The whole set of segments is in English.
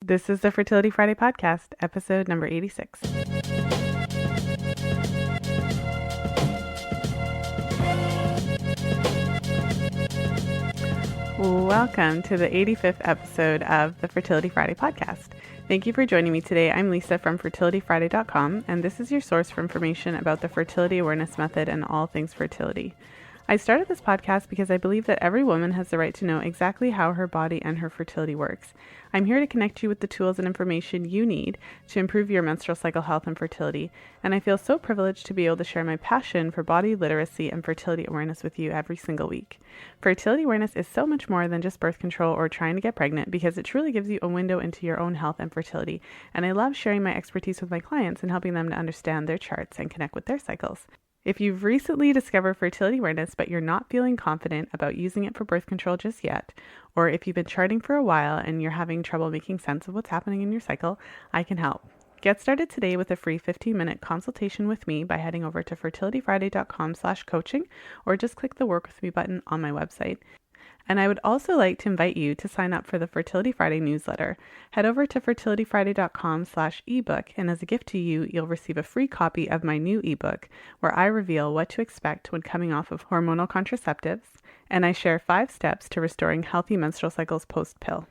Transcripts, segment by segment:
This is the Fertility Friday podcast, episode number 86. Welcome to the 85th episode of the Fertility Friday podcast. Thank you for joining me today. I'm Lisa from FertilityFriday.com, and this is your source for information about the fertility awareness method and all things fertility. I started this podcast because I believe that every woman has the right to know exactly how her body and her fertility works. I'm here to connect you with the tools and information you need to improve your menstrual cycle health and fertility, and I feel so privileged to be able to share my passion for body literacy and fertility awareness with you every single week. Fertility awareness is so much more than just birth control or trying to get pregnant because it truly gives you a window into your own health and fertility, and I love sharing my expertise with my clients and helping them to understand their charts and connect with their cycles. If you've recently discovered fertility awareness but you're not feeling confident about using it for birth control just yet, or if you've been charting for a while and you're having trouble making sense of what's happening in your cycle, I can help. Get started today with a free 15-minute consultation with me by heading over to fertilityfriday.com/coaching or just click the Work With Me button on my website. And I would also like to invite you to sign up for the Fertility Friday newsletter. Head over to fertilityfriday.com/ebook, and as a gift to you, you'll receive a free copy of my new ebook where I reveal what to expect when coming off of hormonal contraceptives, and I share 5 steps to restoring healthy menstrual cycles post-pill.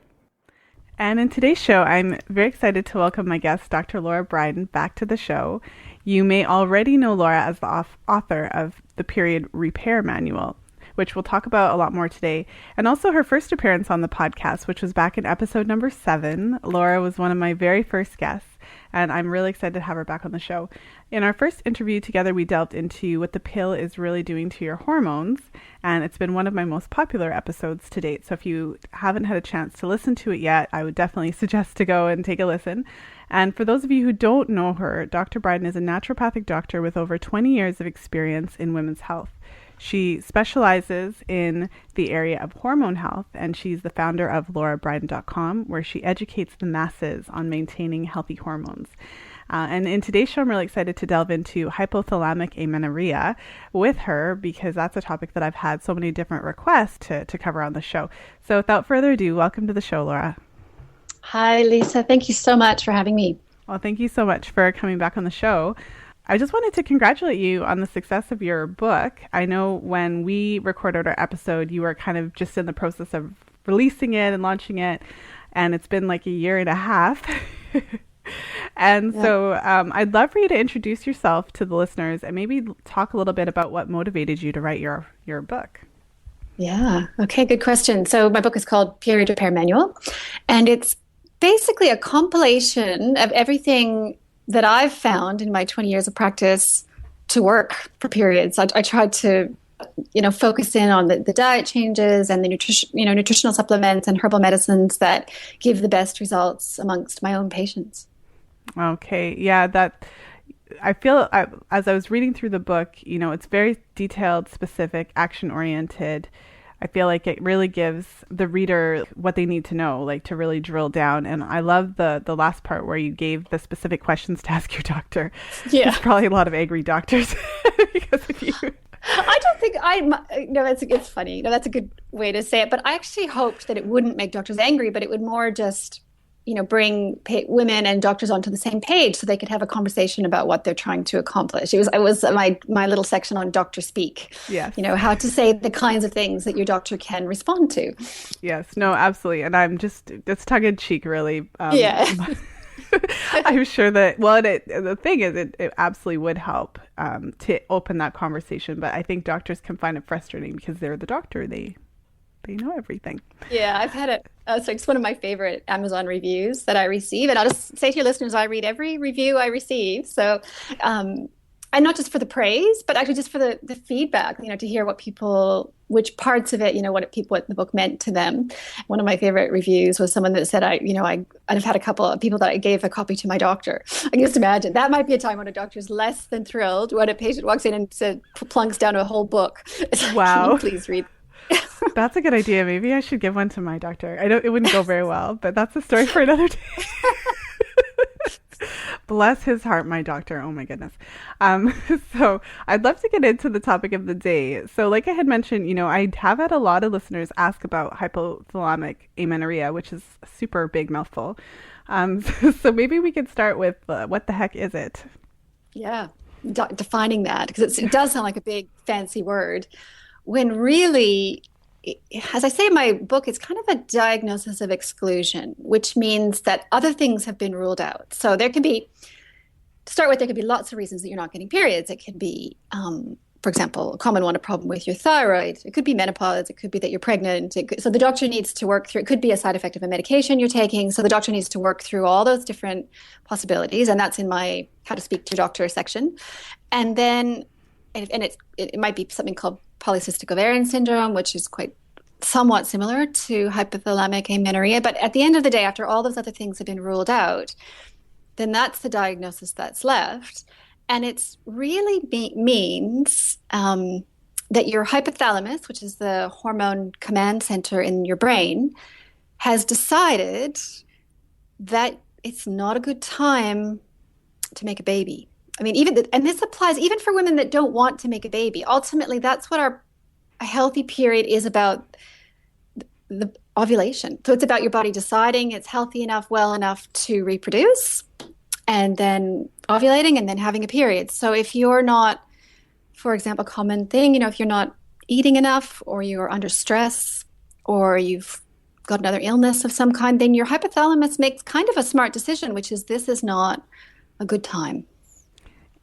And in today's show, I'm very excited to welcome my guest, Dr. Lara Briden, back to the show. You may already know Lara as the author of the Period Repair Manual, which we'll talk about a lot more today, and also her first appearance on the podcast, which was back in episode number 7. Lara was one of my very first guests, and I'm really excited to have her back on the show. In our first interview together, we delved into what the pill is really doing to your hormones, and it's been one of my most popular episodes to date. So if you haven't had a chance to listen to it yet, I would definitely suggest to go and take a listen. And for those of you who don't know her, Dr. Briden is a naturopathic doctor with over 20 years of experience in women's health. She specializes in the area of hormone health, and she's the founder of LaraBriden.com, where she educates the masses on maintaining healthy hormones. And in today's show, I'm really excited to delve into hypothalamic amenorrhea with her because that's a topic that I've had so many different requests to cover on the show. So without further ado, welcome to the show, Lara. Hi, Lisa. Thank you so much for having me. Well, thank you so much for coming back on the show. I just wanted to congratulate you on the success of your book. I know when we recorded our episode, you were kind of just in the process of releasing it and launching it, and it's been like a year and a half. And yeah. So I'd love for you to introduce yourself to the listeners and maybe talk a little bit about what motivated you to write your book. Yeah. Okay. Good question. So my book is called Period Repair Manual, and it's basically a compilation of everything that I've found in my 20 years of practice to work for periods. I tried to, focus in on the diet changes and the nutritional supplements and herbal medicines that give the best results amongst my own patients. Okay. Yeah, I feel as I was reading through the book, it's very detailed, specific, action-oriented. I feel like it really gives the reader what they need to know, like to really drill down. And I love the last part where you gave the specific questions to ask your doctor. Yeah. There's probably a lot of angry doctors because of you. I don't think it's funny. That's a good way to say it. But I actually hoped that it wouldn't make doctors angry, but it would more just bring women and doctors onto the same page so they could have a conversation about what they're trying to accomplish. It was my little section on doctor speak. Yes. How to say the kinds of things that your doctor can respond to. Yes, no, absolutely. And it's tongue in cheek, really. Yeah. I'm sure that, the thing is, it absolutely would help to open that conversation. But I think doctors can find it frustrating because they're the doctor. They know everything. Yeah, I've had it. So it's one of my favorite Amazon reviews that I receive. And I'll just say to your listeners, I read every review I receive. So, and not just for the praise, but actually just for the feedback, to hear which parts of it, what the book meant to them. One of my favorite reviews was someone that said, I've had a couple of people that I gave a copy to my doctor. I can just imagine that might be a time when a doctor is less than thrilled when a patient walks in and plunks down a whole book. It's like, wow. Please read. That's a good idea. Maybe I should give one to my doctor. I know it wouldn't go very well, but that's a story for another day. Bless his heart, my doctor. Oh my goodness. Um, so I'd love to get into the topic of the day. So, like I had mentioned, I have had a lot of listeners ask about hypothalamic amenorrhea, which is a super big mouthful. So maybe we could start with what the heck is it? Yeah, defining that because it does sound like a big fancy word when really, as I say in my book, it's kind of a diagnosis of exclusion, which means that other things have been ruled out. So there can be, to start with, there could be lots of reasons that you're not getting periods. It could be, for example, a common one, a problem with your thyroid. It could be menopause. It could be that you're pregnant. So the doctor needs to work through, it could be a side effect of a medication you're taking. So the doctor needs to work through all those different possibilities. And that's in my How to Speak to Your Doctor section. And then, it might be something called polycystic ovarian syndrome, which is quite somewhat similar to hypothalamic amenorrhea. But at the end of the day, after all those other things have been ruled out, then that's the diagnosis that's left. And it's really means that your hypothalamus, which is the hormone command center in your brain, has decided that it's not a good time to make a baby. I mean, and this applies even for women that don't want to make a baby. Ultimately, that's what a healthy period is about, the ovulation. So it's about your body deciding it's healthy enough, well enough to reproduce, and then ovulating and then having a period. So if you're not, for example, a common thing, if you're not eating enough or you're under stress or you've got another illness of some kind, then your hypothalamus makes kind of a smart decision, which is this is not a good time.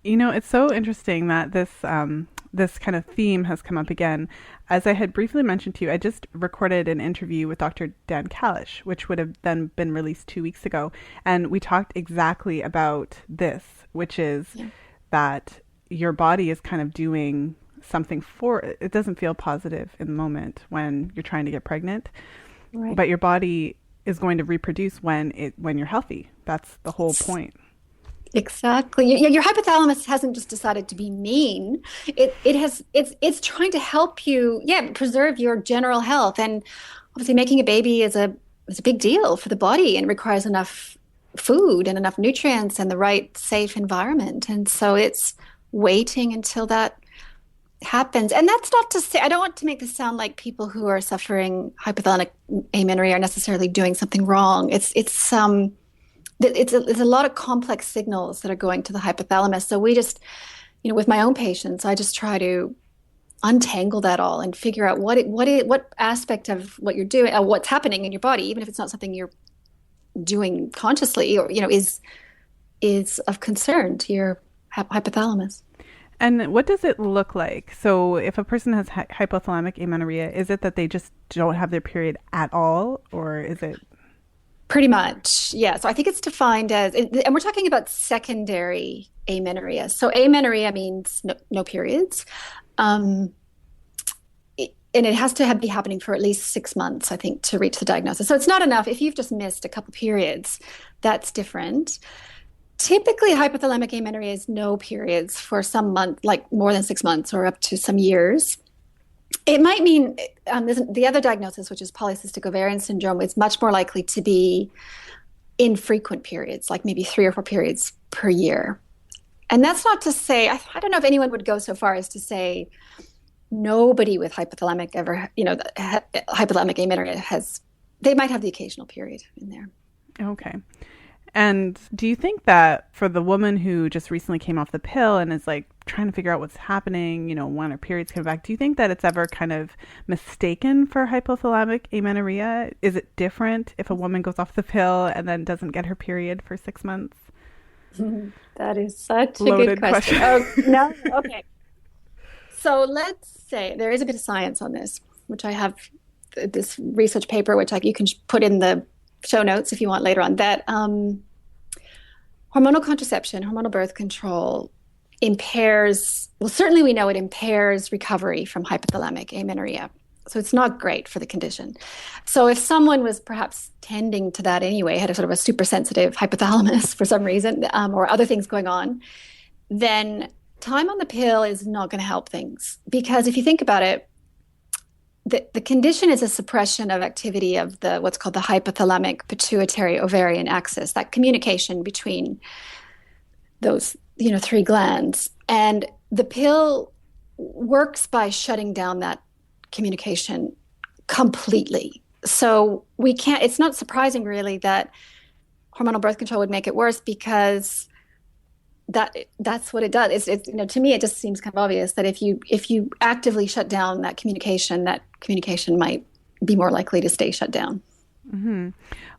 It's so interesting that this kind of theme has come up again. As I had briefly mentioned to you, I just recorded an interview with Dr. Dan Kalish, which would have then been released 2 weeks ago. And we talked exactly about this, which is that your body is kind of doing something for it. It doesn't feel positive in the moment when you're trying to get pregnant, right. But your body is going to reproduce when you're healthy. That's the whole point. Exactly. Your hypothalamus hasn't just decided to be mean. It's trying to help you, preserve your general health. And obviously, making a baby is a big deal for the body and requires enough food and enough nutrients and the right safe environment. And so it's waiting until that happens. And that's not to say, I don't want to make this sound like people who are suffering hypothalamic amenorrhea are necessarily doing something wrong. It's a lot of complex signals that are going to the hypothalamus. So we just, with my own patients, I just try to untangle that all and figure out what aspect of what you're doing, what's happening in your body, even if it's not something you're doing consciously or, is of concern to your hypothalamus. And what does it look like? So if a person has hypothalamic amenorrhea, is it that they just don't have their period at all, or is it? Pretty much, yeah. So I think it's defined as, and we're talking about secondary amenorrhea. So amenorrhea means no periods. And it has to be happening for at least 6 months, I think, to reach the diagnosis. So it's not enough. If you've just missed a couple periods, that's different. Typically, hypothalamic amenorrhea is no periods for some month, like more than 6 months or up to some years. It might mean the other diagnosis, which is polycystic ovarian syndrome, is much more likely to be infrequent periods, like maybe 3 or 4 periods per year. And that's not to say, I don't know if anyone would go so far as to say nobody with hypothalamic hypothalamic amenorrhea they might have the occasional period in there. Okay. And do you think that for the woman who just recently came off the pill and is like trying to figure out what's happening, when her periods come back, do you think that it's ever kind of mistaken for hypothalamic amenorrhea? Is it different if a woman goes off the pill and then doesn't get her period for 6 months? That is such a loaded good question. Oh, no? Okay. So let's say there is a bit of science on this, which I have this research paper, which you can put in the show notes if you want later on, that hormonal contraception, hormonal birth control certainly we know it impairs recovery from hypothalamic amenorrhea. So it's not great for the condition. So if someone was perhaps tending to that anyway, had a sort of a super sensitive hypothalamus for some reason, or other things going on, then time on the pill is not going to help things. Because if you think about it, the condition is a suppression of activity of what's called the hypothalamic pituitary ovarian axis, that communication between those, 3 glands. And the pill works by shutting down that communication completely. So it's not surprising really that hormonal birth control would make it worse, because that's what it does. To me, it just seems kind of obvious that if you actively shut down that communication might be more likely to stay shut down. Mm-hmm.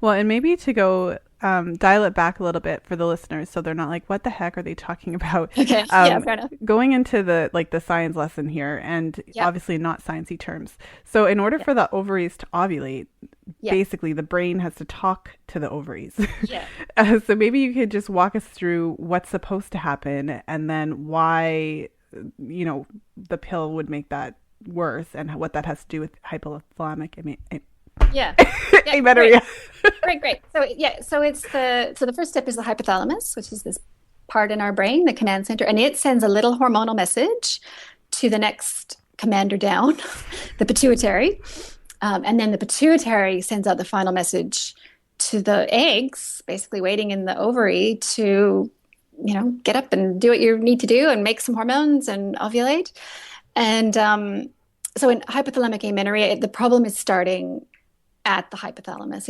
Well, and maybe to go dial it back a little bit for the listeners, so they're not like, what the heck are they talking about? Okay. Yeah, fair enough. Going into the science lesson here, and obviously not sciencey terms. So in order for the ovaries to ovulate, basically the brain has to talk to the ovaries. Yeah. So maybe you could just walk us through what's supposed to happen, and then why, the pill would make that worse, and what that has to do with hypothalamic amenorrhea. Great. So it's the first step is the hypothalamus, which is this part in our brain, the command center, and it sends a little hormonal message to the next commander down, the pituitary, and then the pituitary sends out the final message to the eggs, basically waiting in the ovary to, get up and do what you need to do and make some hormones and ovulate. And so in hypothalamic amenorrhea, the problem is starting at the hypothalamus.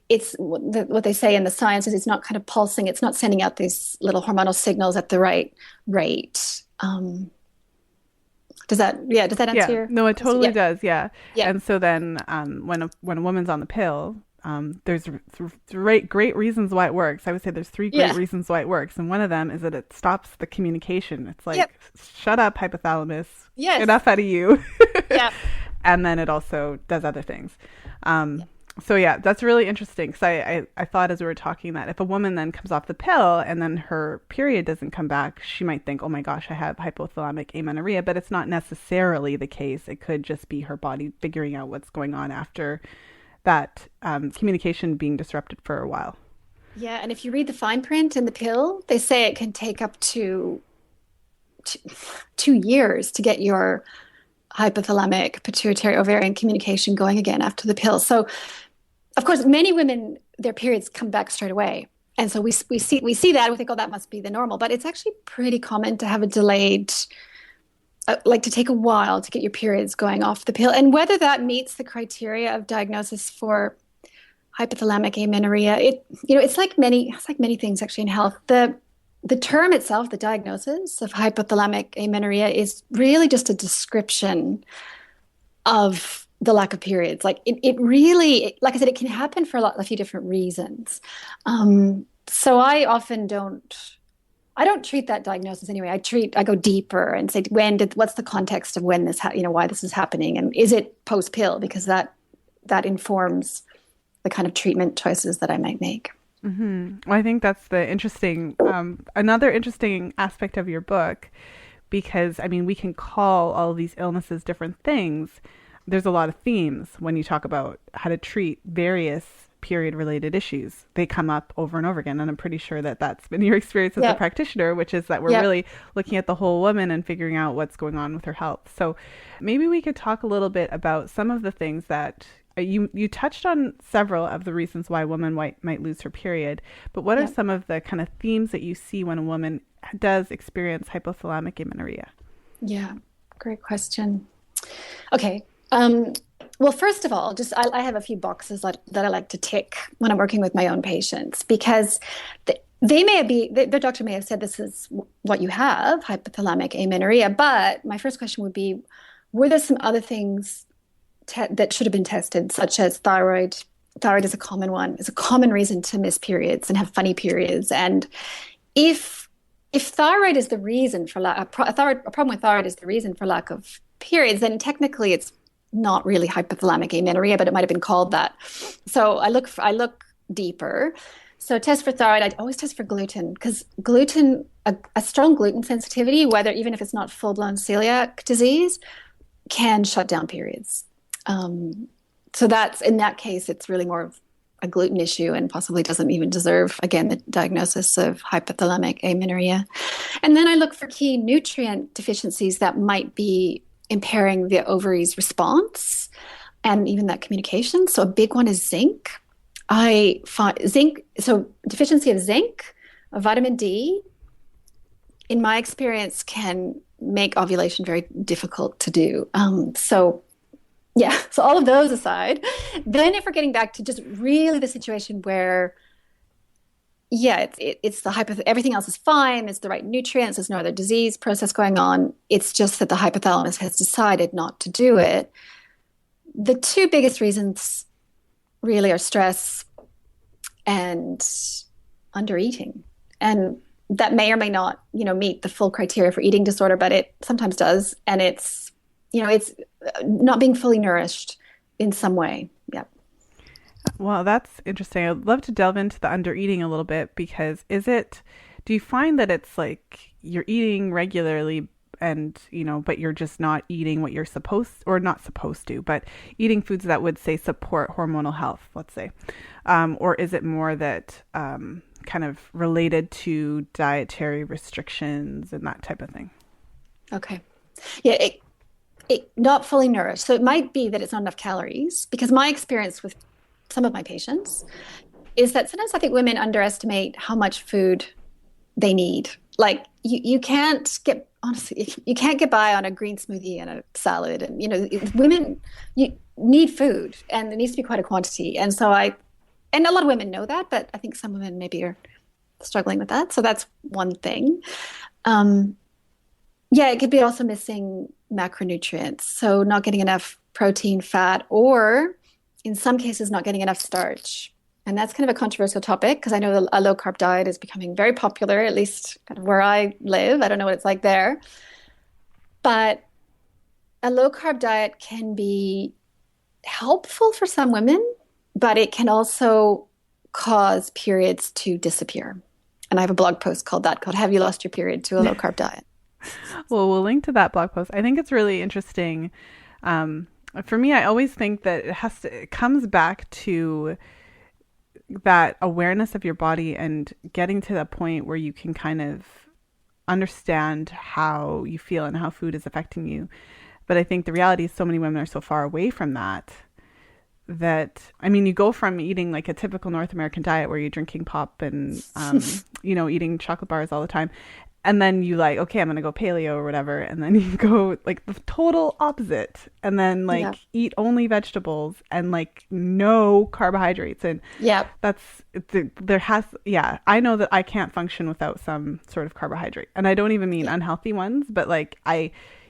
It's what they say in the science is it's not kind of pulsing. It's not sending out these little hormonal signals at the right rate. Does that answer your? No, it totally does. Yeah. And so then when a woman's on the pill, there's great reasons why it works. I would say there's 3 great reasons why it works. And one of them is that it stops the communication. It's like, shut up, hypothalamus. Yes. Enough out of you. Yeah. And then it also does other things. So that's really interesting, because I thought as we were talking that if a woman then comes off the pill and then her period doesn't come back, she might think, oh my gosh, I have hypothalamic amenorrhea, but it's not necessarily the case. It could just be her body figuring out what's going on after that communication being disrupted for a while. Yeah, and if you read the fine print in the pill, they say it can take up to 2 years to get your hypothalamic pituitary ovarian communication going again after the pill. So, of course, many women, their periods come back straight away. And so we see that, we think, oh, that must be the normal. But it's actually pretty common to have a delayed, to take a while to get your periods going off the pill. And whether that meets the criteria of diagnosis for hypothalamic amenorrhea, it's like many things actually in health. The term itself, the diagnosis of hypothalamic amenorrhea, is really just a description of the lack of periods. Like it really, like I said, it can happen for a few different reasons. So I often I don't treat that diagnosis anyway. I go deeper and say, what's the context of when this, why this is happening, and is it post pill, because that informs the kind of treatment choices that I might make. Mm-hmm. Well, I think that's the interesting, another interesting aspect of your book, because we can call all these illnesses different things. There's a lot of themes when you talk about how to treat various period-related issues. They come up over and over again, and I'm pretty sure that that's been your experience as a practitioner, which is that we're really looking at the whole woman and figuring out what's going on with her health. So maybe we could talk a little bit about some of the things that you touched on. Several of the reasons why a woman might lose her period, but what are some of the kind of themes that you see when a woman does experience hypothalamic amenorrhea? Yeah, great question. Okay. Well, first of all, I have a few boxes that I like to tick when I'm working with my own patients, because their doctor may have said this is what you have, hypothalamic amenorrhea, but my first question would be, were there some other things that should have been tested, such as thyroid? Thyroid is a common one. It's a common reason to miss periods and have funny periods. And if thyroid is the reason for a problem with thyroid is the reason for lack of periods, then technically it's not really hypothalamic amenorrhea, but it might have been called that. So I look deeper. So test for thyroid. I always test for gluten, because gluten, a strong gluten sensitivity, even if it's not full-blown celiac disease, can shut down periods. So in that case, it's really more of a gluten issue and possibly doesn't even deserve, again, the diagnosis of hypothalamic amenorrhea. And then I look for key nutrient deficiencies that might be impairing the ovary's response and even that communication. So a big one is zinc. I find deficiency of zinc Vitamin D, in my experience, can make ovulation very difficult to do. Yeah, so all of those aside, then if we're getting back to just really the situation where, yeah, it's the everything else is fine, it's the right nutrients, there's no other disease process going on. It's just that the hypothalamus has decided not to do it. The two biggest reasons really are stress and undereating. And that may or may not, meet the full criteria for eating disorder, but it sometimes does. And it's not being fully nourished in some way. Yeah. Well, that's interesting. I'd love to delve into the undereating a little bit because do you find that it's like you're eating regularly and, but you're just not eating what you're not supposed to, but eating foods that would say support hormonal health, let's say? Or is it more that kind of related to dietary restrictions and that type of thing? Okay. Yeah, it not fully nourished. So it might be that it's not enough calories, because my experience with some of my patients is that sometimes I think women underestimate how much food they need. Like you can't get, honestly, you can't get by on a green smoothie and a salad. And, women, you need food, and there needs to be quite a quantity. And and a lot of women know that, but I think some women maybe are struggling with that. So that's one thing. Yeah, it could be also missing macronutrients. So not getting enough protein, fat, or in some cases, not getting enough starch. And that's kind of a controversial topic because I know a low carb diet is becoming very popular, at least kind of where I live. I don't know what it's like there. But a low carb diet can be helpful for some women, but it can also cause periods to disappear. And I have a blog post called Have You Lost Your Period to a Low Carb Diet? Well, we'll link to that blog post. I think it's really interesting. For me, I always think that it comes back to that awareness of your body and getting to the point where you can kind of understand how you feel and how food is affecting you. But I think the reality is so many women are so far away from that, I mean, you go from eating like a typical North American diet where you're drinking pop and, eating chocolate bars all the time. And then you okay, I'm going to go paleo or whatever. And then you go like the total opposite. And then eat only vegetables and no carbohydrates. And yeah, I know that I can't function without some sort of carbohydrate. And I don't even mean unhealthy ones, but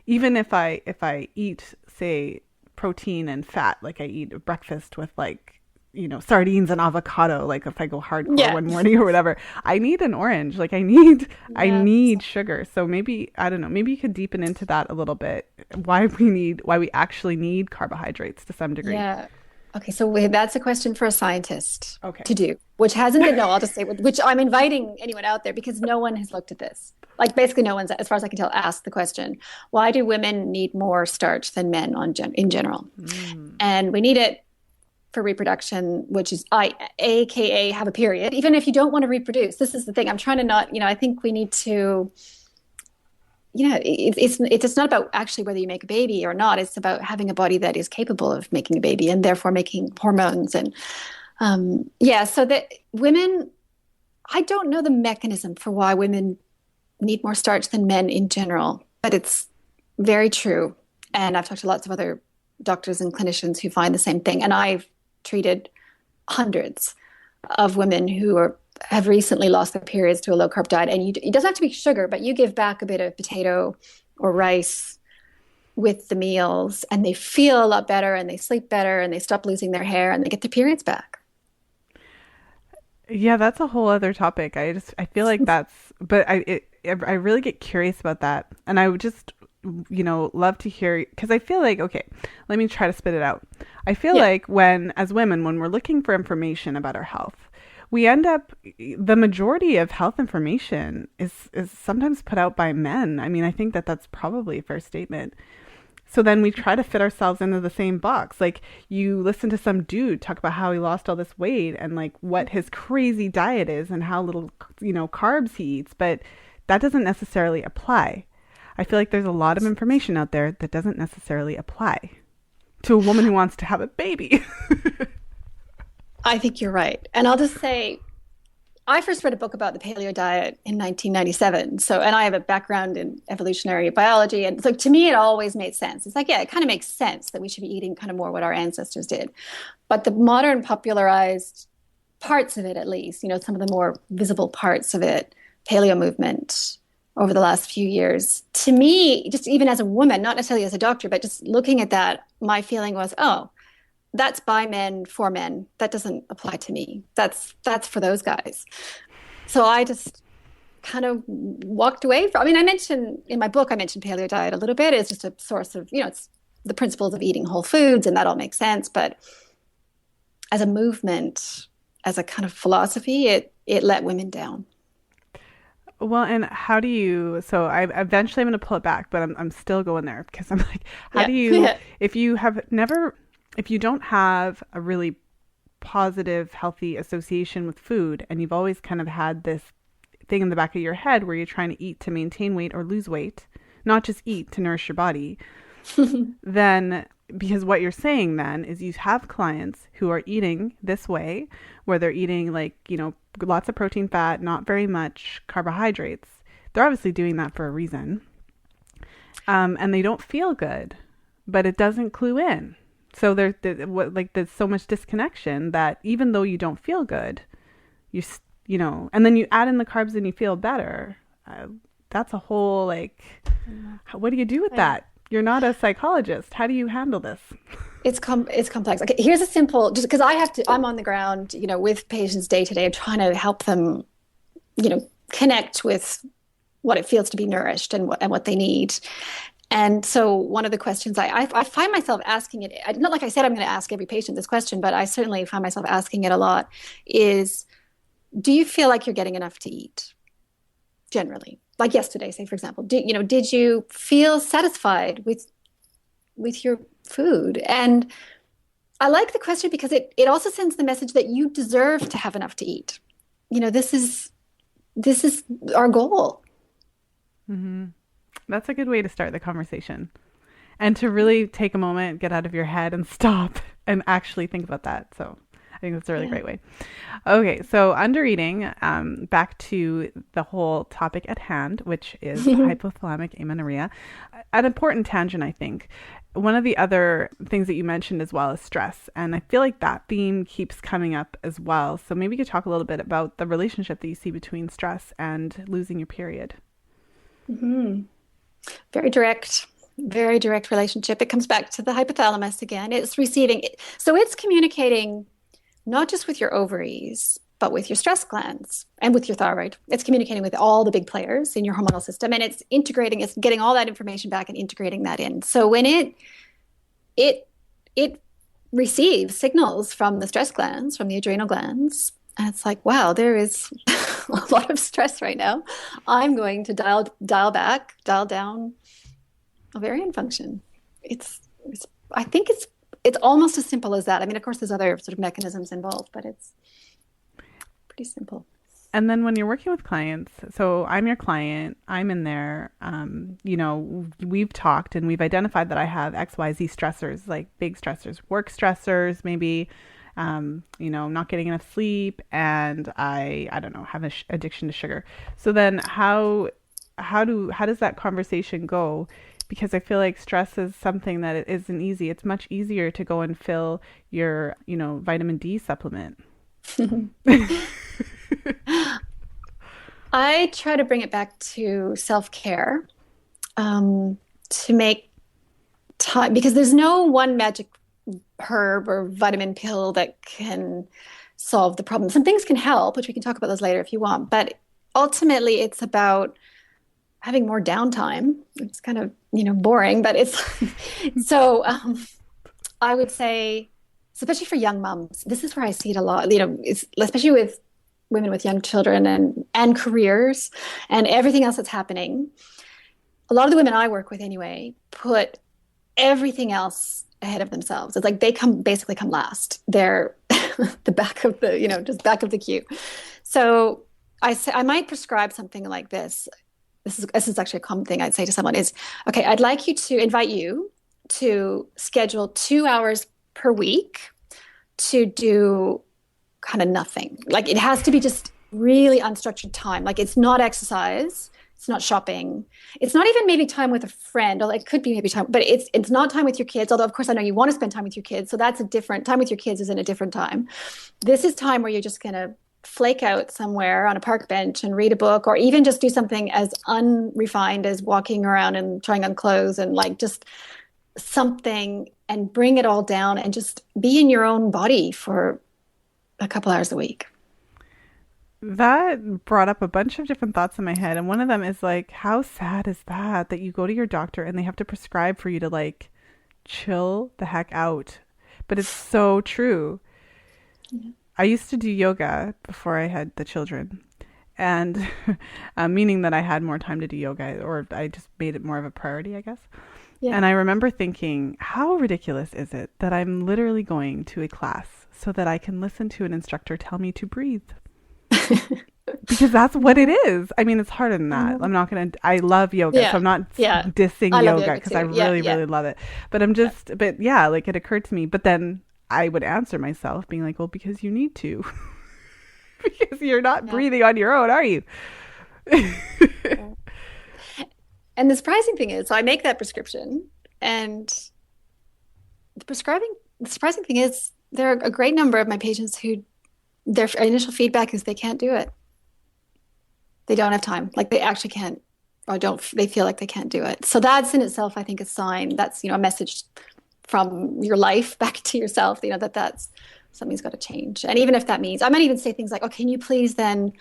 even if I eat, say, protein and fat, I eat a breakfast with sardines and avocado, if I go hardcore one morning or whatever, I need an orange. I need sugar. So maybe, I don't know, maybe you could deepen into that a little bit. Why we actually need carbohydrates to some degree. Yeah. Okay. So that's a question for a scientist to do, which hasn't been, I'll just say, which I'm inviting anyone out there because no one has looked at this. Basically no one's, as far as I can tell, asked the question, why do women need more starch than men in general? And we need it for reproduction, which is AKA have a period, even if you don't want to reproduce. This is the thing. I'm trying to not, I think we need to, it's not about actually whether you make a baby or not. It's about having a body that is capable of making a baby and therefore making hormones. And so that women, I don't know the mechanism for why women need more starch than men in general, but it's very true. And I've talked to lots of other doctors and clinicians who find the same thing. And I've treated hundreds of women who have recently lost their periods to a low carb diet. And it doesn't have to be sugar, but you give back a bit of potato or rice with the meals and they feel a lot better and they sleep better and they stop losing their hair and they get their periods back. Yeah, that's a whole other topic. I feel like but I really get curious about that. And I would just, love to hear, because I feel okay, let me try to spit it out. I feel like as women, when we're looking for information about our health, we end up, the majority of health information is sometimes put out by men. I mean, I think that's probably a fair statement. So then we try to fit ourselves into the same box. You listen to some dude talk about how he lost all this weight and what his crazy diet is and how little, carbs he eats, but that doesn't necessarily apply. I feel like there's a lot of information out there that doesn't necessarily apply to a woman who wants to have a baby. I think you're right. And I'll just say, I first read a book about the paleo diet in 1997. So, and I have a background in evolutionary biology. And so to me, it always made sense. It's like, yeah, it kind of makes sense that we should be eating kind of more what our ancestors did. But the modern popularized parts of it, at least, some of the more visible parts of it, paleo movement over the last few years, to me, just even as a woman, not necessarily as a doctor, but just looking at that, my feeling was, oh, that's by men for men. That doesn't apply to me. That's for those guys. So I just kind of walked away from. I mean, in my book, I mentioned paleo diet a little bit. It's just a source of, it's the principles of eating whole foods, and that all makes sense. But as a movement, as a kind of philosophy, it let women down. Well, and how do you, so I eventually I'm going to pull it back, but I'm still going there because I'm like, how Yeah. do you, if you have never, if you don't have a really positive, healthy association with food, and you've always kind of had this thing in the back of your head where you're trying to eat to maintain weight or lose weight, not just eat to nourish your body, then because what you're saying then is you have clients who are eating this way, where they're eating like, lots of protein, fat, not very much carbohydrates. They're obviously doing that for a reason. And they don't feel good, but it doesn't clue in. So there's so much disconnection that even though you don't feel good, and then you add in the carbs and you feel better. That's a whole what do you do with that? You're not a psychologist. How do you handle this? It's complex. Okay, here's a simple, just because I'm on the ground, with patients day to day, trying to help them, connect with what it feels to be nourished and what they need. And so one of the questions I find myself asking it, not like I said I'm going to ask every patient this question, but I certainly find myself asking it a lot, is, do you feel like you're getting enough to eat? Generally, like yesterday, say, for example, did you feel satisfied with your food? And I like the question because it also sends the message that you deserve to have enough to eat. This is our goal. Mm-hmm. That's a good way to start the conversation, and to really take a moment, get out of your head and stop and actually think about that. So I think that's a really great way. Okay, so under eating, back to the whole topic at hand, which is hypothalamic amenorrhea. An important tangent, I think. One of the other things that you mentioned as well is stress. And I feel like that theme keeps coming up as well. So maybe you could talk a little bit about the relationship that you see between stress and losing your period. Mm-hmm. Very direct relationship. It comes back to the hypothalamus again. It's receiving, so it's communicating not just with your ovaries, but with your stress glands and with your thyroid. It's communicating with all the big players in your hormonal system, and it's getting all that information back and integrating that in. So when it receives signals from the stress glands, from the adrenal glands, and it's like, wow, there is a lot of stress right now. I'm going to dial down ovarian function. I think it's almost as simple as that. I mean, of course, there's other sort of mechanisms involved, but it's pretty simple. And then when you're working with clients, so I'm your client, I'm in there, we've talked and we've identified that I have XYZ stressors, like big stressors, work stressors, maybe, not getting enough sleep, and I don't know, have an addiction to sugar. So then how does that conversation go? Because I feel like stress is something that it isn't easy. It's much easier to go and fill your, vitamin D supplement. I try to bring it back to self-care, to make time, because there's no one magic herb or vitamin pill that can solve the problem. Some things can help, which we can talk about those later if you want, but ultimately it's about having more downtime. It's kind of, boring, but it's so I would say, especially for young moms, this is where I see it a lot, especially with women with young children and careers and everything else that's happening. A lot of the women I work with anyway, put everything else ahead of themselves. It's like they basically come last. They're the back of just back of the queue. So I might prescribe something like this. This is actually a common thing I'd say to someone is, okay, I'd like you to invite you to schedule 2 hours per week to do kind of nothing. Like it has to be just really unstructured time. Like it's not exercise, it's not shopping, it's not even maybe time with a friend, or it could be maybe time, but it's not time with your kids. Although of course I know you want to spend time with your kids, so that's a different time with your kids is in a different time. This is time where you're just gonna flake out somewhere on a park bench and read a book, or even just do something as unrefined as walking around and trying on clothes and like just something and bring it all down and just be in your own body for a couple hours a week. That brought up a bunch of different thoughts in my head. And one of them is like, how sad is that that you go to your doctor and they have to prescribe for you to like chill the heck out? But it's so true. Yeah. I used to do yoga before I had the children. And meaning that I had more time to do yoga, or I just made it more of a priority, I guess. Yeah. And I remember thinking, how ridiculous is it that I'm literally going to a class so that I can listen to an instructor tell me to breathe? Because that's what it is. I mean, it's harder than that. I'm not going to, I love yoga, so I'm not dissing yoga because I really, really love it. But I'm just, but yeah, like it occurred to me. But then I would answer myself being like, well, because you need to. Because you're not breathing on your own, are you? And the surprising thing is, so I make that prescription, and the surprising thing is, there are a great number of my patients who their initial feedback is they can't do it. They don't have time. Like they actually can't, or don't, they feel like they can't do it. So that's in itself, I think, a sign. That's, a message from your life back to yourself, that's something's got to change. And even if that means, I might even say things like, oh, can you please then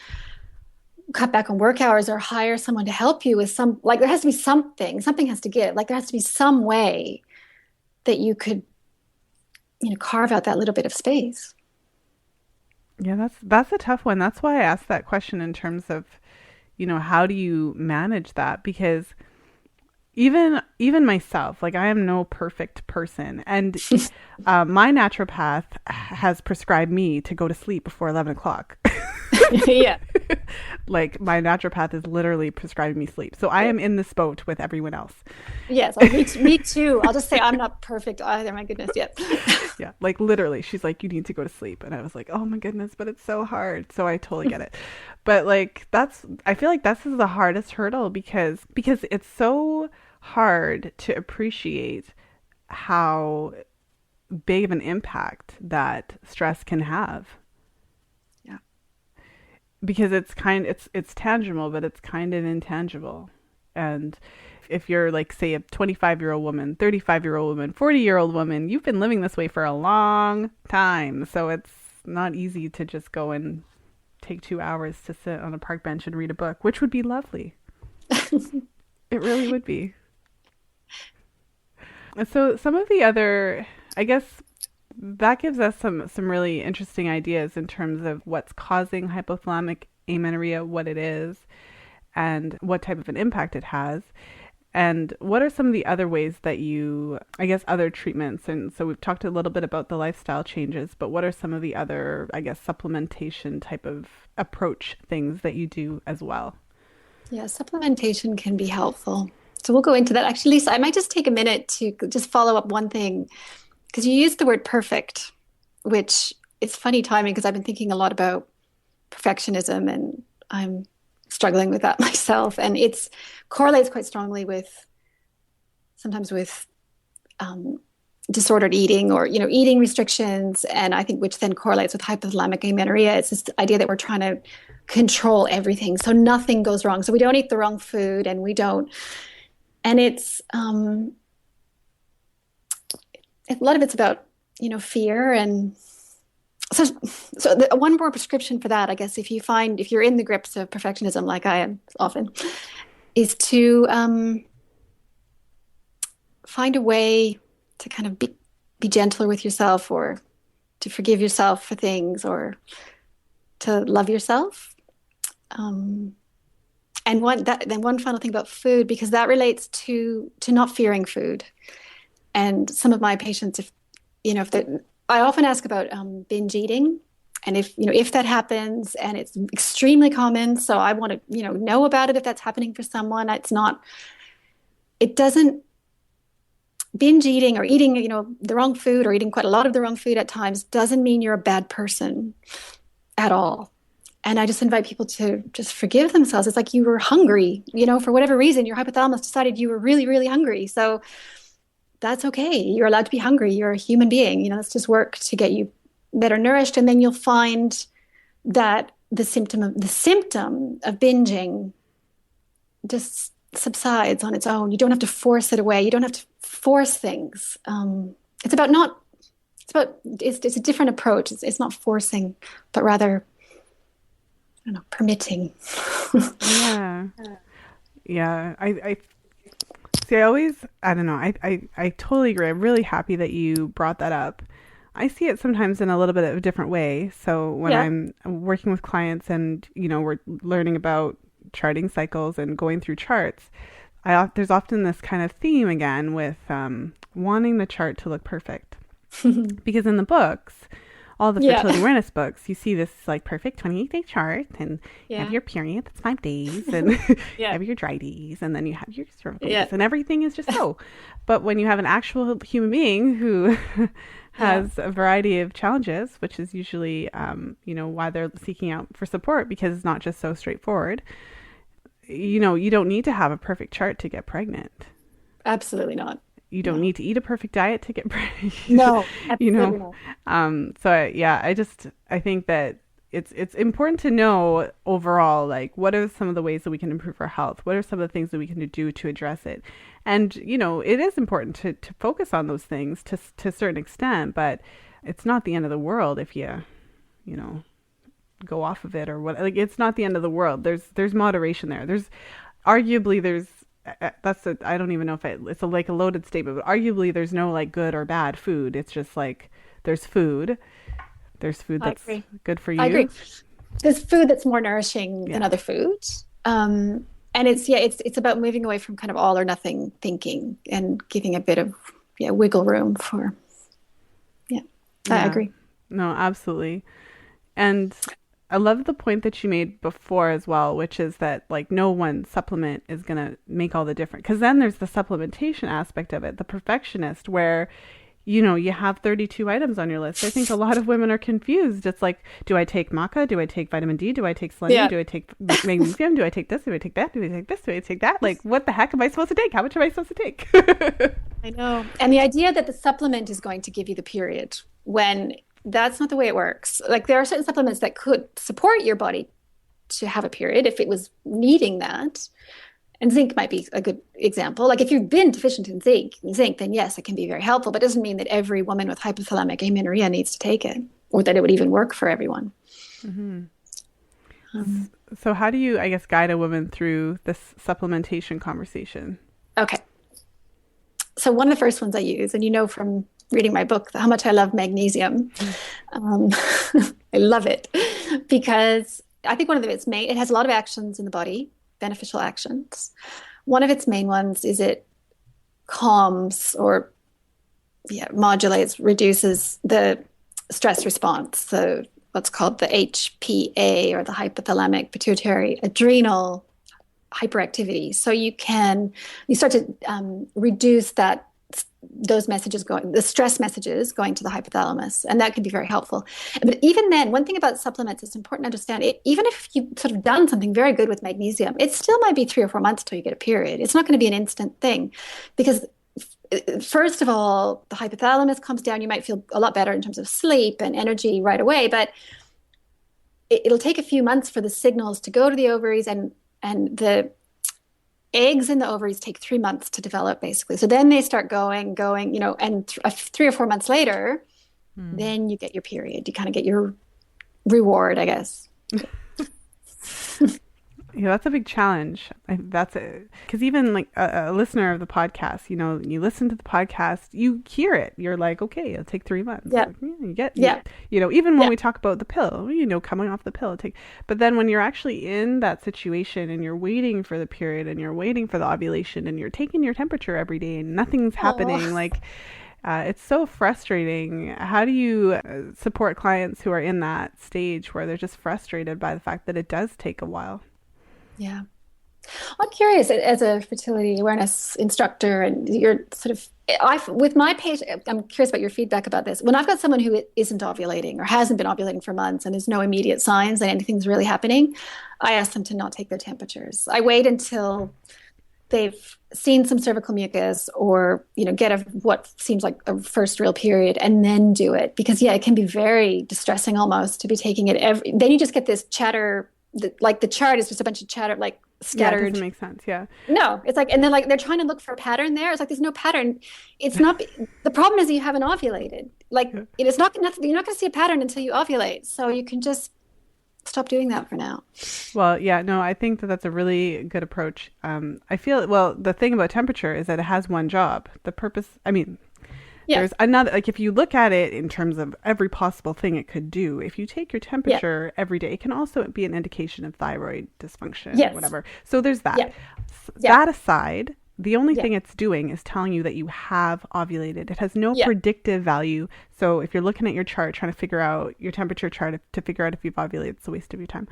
cut back on work hours or hire someone to help you with like there has to be something has to give. Like there has to be some way that you could, carve out that little bit of space. Yeah, that's a tough one. That's why I asked that question in terms of, how do you manage that? Because even myself, like I am no perfect person, and my naturopath has prescribed me to go to sleep before 11 o'clock. Yeah. Like my naturopath is literally prescribing me sleep. So I am in this boat with everyone else. Yes, me too. I'll just say I'm not perfect either. My goodness, yep. Yeah, like literally, she's like, you need to go to sleep. And I was like, oh my goodness, but it's so hard. So I totally get it. But like, I feel like that's the hardest hurdle because it's so hard to appreciate how big of an impact that stress can have. Because it's tangible, but it's kind of intangible. And if you're like, say, a 25-year-old woman, 35-year-old woman, 40-year-old woman, you've been living this way for a long time. So it's not easy to just go and take 2 hours to sit on a park bench and read a book, which would be lovely. It really would be. So some of the other, I guess, that gives us some really interesting ideas in terms of what's causing hypothalamic amenorrhea, what it is, and what type of an impact it has. And what are some of the other ways that other treatments? And so we've talked a little bit about the lifestyle changes, but what are some of the other, supplementation type of approach things that you do as well? Yeah, supplementation can be helpful. So we'll go into that. Actually, Lisa, I might just take a minute to just follow up one thing. Because you used the word perfect, which is funny timing because I've been thinking a lot about perfectionism and I'm struggling with that myself. And it's correlates quite strongly sometimes with disordered eating or, eating restrictions. And I think which then correlates with hypothalamic amenorrhea. It's this idea that we're trying to control everything so nothing goes wrong. So we don't eat the wrong food and it's, a lot of it's about, fear. And so one more prescription for that, I guess, if you're in the grips of perfectionism, like I am often, is to find a way to kind of be gentler with yourself, or to forgive yourself for things, or to love yourself. And one final thing about food, because that relates to not fearing food. And some of my patients, I often ask about binge eating, and if that happens, and it's extremely common, so I want to know about it if that's happening for someone. It doesn't binge eating or eating the wrong food or eating quite a lot of the wrong food at times doesn't mean you're a bad person at all. And I just invite people to just forgive themselves. It's like you were hungry, for whatever reason, your hypothalamus decided you were really, really hungry. So that's okay. You're allowed to be hungry. You're a human being. Let's just work to get you better nourished. And then you'll find that the symptom of binging just subsides on its own. You don't have to force it away. You don't have to force things. It's about not, it's a different approach. It's not forcing, but rather, I don't know, permitting. Yeah. Yeah. I see, I don't know. I totally agree. I'm really happy that you brought that up. I see it sometimes in a little bit of a different way. So when I'm working with clients and, we're learning about charting cycles and going through charts, there's often this kind of theme again with wanting the chart to look perfect. Because in the books, all the fertility awareness books, you see this like perfect 28-day chart, and you have your period, that's 5 days, and you have your dry days, and then you have your cervical days, and everything is just so. But when you have an actual human being who has a variety of challenges, which is usually, why they're seeking out for support, because it's not just so straightforward. You don't need to have a perfect chart to get pregnant. Absolutely not. You don't need to eat a perfect diet to get pregnant. No, absolutely not. I think that it's important to know overall, like, what are some of the ways that we can improve our health? What are some of the things that we can do to address it? And, it is important to focus on those things to a certain extent, but it's not the end of the world if you go off of it or what. Like, it's not the end of the world. There's moderation there. I don't even know if it's like a loaded statement, but arguably there's no like good or bad food. It's just like there's food that's good for you. I agree. There's food that's more nourishing than other foods. And it's about moving away from kind of all or nothing thinking and giving a bit of wiggle room for I agree. No, absolutely. And I love the point that you made before as well, which is that like no one supplement is going to make all the difference. Because then there's the supplementation aspect of it, the perfectionist, where, you have 32 items on your list. I think a lot of women are confused. It's like, do I take maca? Do I take vitamin D? Do I take selenium? Do I take magnesium? Do I take this? Do I take that? Do I take this? Do I take that? Like, what the heck am I supposed to take? How much am I supposed to take? I know. And the idea that the supplement is going to give you the period, when that's not the way it works. Like, there are certain supplements that could support your body to have a period if it was needing that. And zinc might be a good example. Like, if you've been deficient in zinc, then yes, it can be very helpful, but it doesn't mean that every woman with hypothalamic amenorrhea needs to take it, or that it would even work for everyone. Mm-hmm. So how do you, I guess, guide a woman through this supplementation conversation? Okay. So one of the first ones I use, and from reading my book, how much I love magnesium. I love it because I think one of it has a lot of actions in the body, beneficial actions. One of its main ones is it calms or modulates, reduces the stress response. So what's called the HPA, or the hypothalamic pituitary adrenal hyperactivity. So you start to reduce the stress messages going to the hypothalamus, and that can be very helpful. But even then, one thing about supplements is important to understand, even if you've sort of done something very good with magnesium, it still might be 3 or 4 months till you get a period. It's not going to be an instant thing, because first of all, the hypothalamus comes down. You might feel a lot better in terms of sleep and energy right away, but it'll take a few months for the signals to go to the ovaries, and the eggs in the ovaries take 3 months to develop, basically. So then they start going, and 3 or 4 months later, then you get your period. You kind of get your reward, I guess. Yeah, that's a big challenge. That's it. Because even like a listener of the podcast, you listen to the podcast, you hear it. You're like, okay, it'll take 3 months. Yeah. Like, even when we talk about the pill, coming off the pill, but then when you're actually in that situation and you're waiting for the period and you're waiting for the ovulation and you're taking your temperature every day and nothing's happening, it's so frustrating. How do you support clients who are in that stage where they're just frustrated by the fact that it does take a while? Yeah. I'm curious, as a fertility awareness instructor, and you're sort of, with my patient, I'm curious about your feedback about this. When I've got someone who isn't ovulating or hasn't been ovulating for months and there's no immediate signs that anything's really happening, I ask them to not take their temperatures. I wait until they've seen some cervical mucus or, get what seems like a first real period and then do it. Because, yeah, it can be very distressing almost to be taking it then you just get this chatter, like the chart is just a bunch of chatter, like Yeah, it scattered. doesn't make sense. Yeah. No, it's like, and then like they're trying to look for a pattern there. It's like there's no pattern. It's not, the problem is that you haven't ovulated. Like Yeah. it is not, you're not going to see a pattern until you ovulate. So you can just stop doing that for now. Well, yeah, no, I think that that's a really good approach. I feel, well, the thing about temperature is that it has one job. The purpose, I mean, Yeah, there's another, like if you look at it in terms of every possible thing it could do, if you take your yeah, temperature every day, it can also be an indication of thyroid dysfunction or yes, whatever. So there's that. yeah, yeah, That aside, the only yeah, thing it's doing is telling you that you have ovulated. It has no yeah. predictive value. So if you're looking at your chart, trying to figure out your temperature chart to figure out if you've ovulated, it's a waste of your time.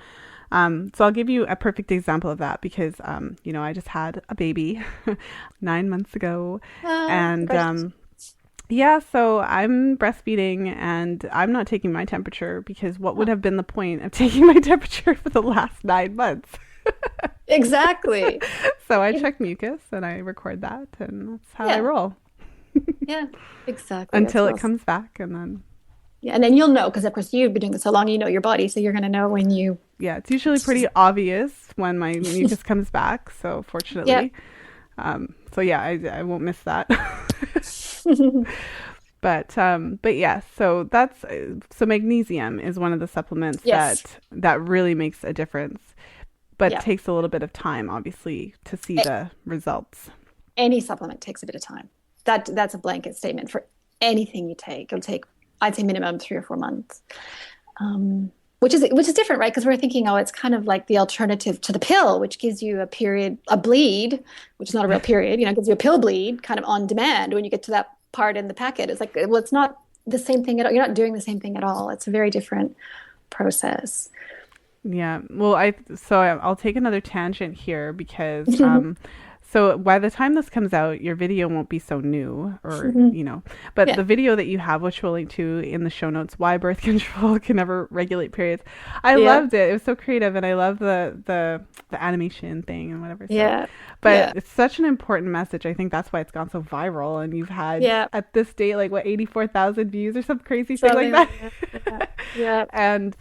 So I'll give you a perfect example of that because, I just had a baby 9 months ago. And Congratulations. yeah, so I'm breastfeeding and I'm not taking my temperature because what would Oh, have been the point of taking my temperature for the last 9 months? exactly. So I Yeah, check mucus and I record that, and that's how I yeah, roll yeah, exactly. That's until it well. comes back. And then, Yeah, and then you'll know because of course you've been doing this so long, you know your body, so you're going to know when you. yeah, it's usually pretty obvious when my mucus comes back. So Yeah. fortunately, so yeah, I won't miss that. But yeah, so so magnesium is one of the supplements Yes. that really makes a difference, but Yeah. takes a little bit of time, obviously, to see A- the results. Any supplement takes a bit of time. That's a blanket statement for anything you take. It'll take, I'd say, minimum 3 or 4 months. Which is different, right? Because we're thinking, oh, it's kind of like the alternative to the pill, which gives you a bleed, which is not a real period, gives you a pill bleed kind of on demand when you get to that part in the packet. It's like, well, it's not the same thing at all. You're not doing the same thing at all. It's a very different process. Yeah. Well, I'll take another tangent here because so by the time this comes out, your video won't be so new but Yeah, the video that you have, which we'll link to in the show notes, why birth control can never regulate periods. I yeah, loved it. It was so creative and I love the animation thing and whatever. So, yeah, but yeah, it's such an important message. I think that's why it's gone so viral and you've had yeah. at this date like what 84,000 views or some crazy thing like Something that. like that. Yeah, And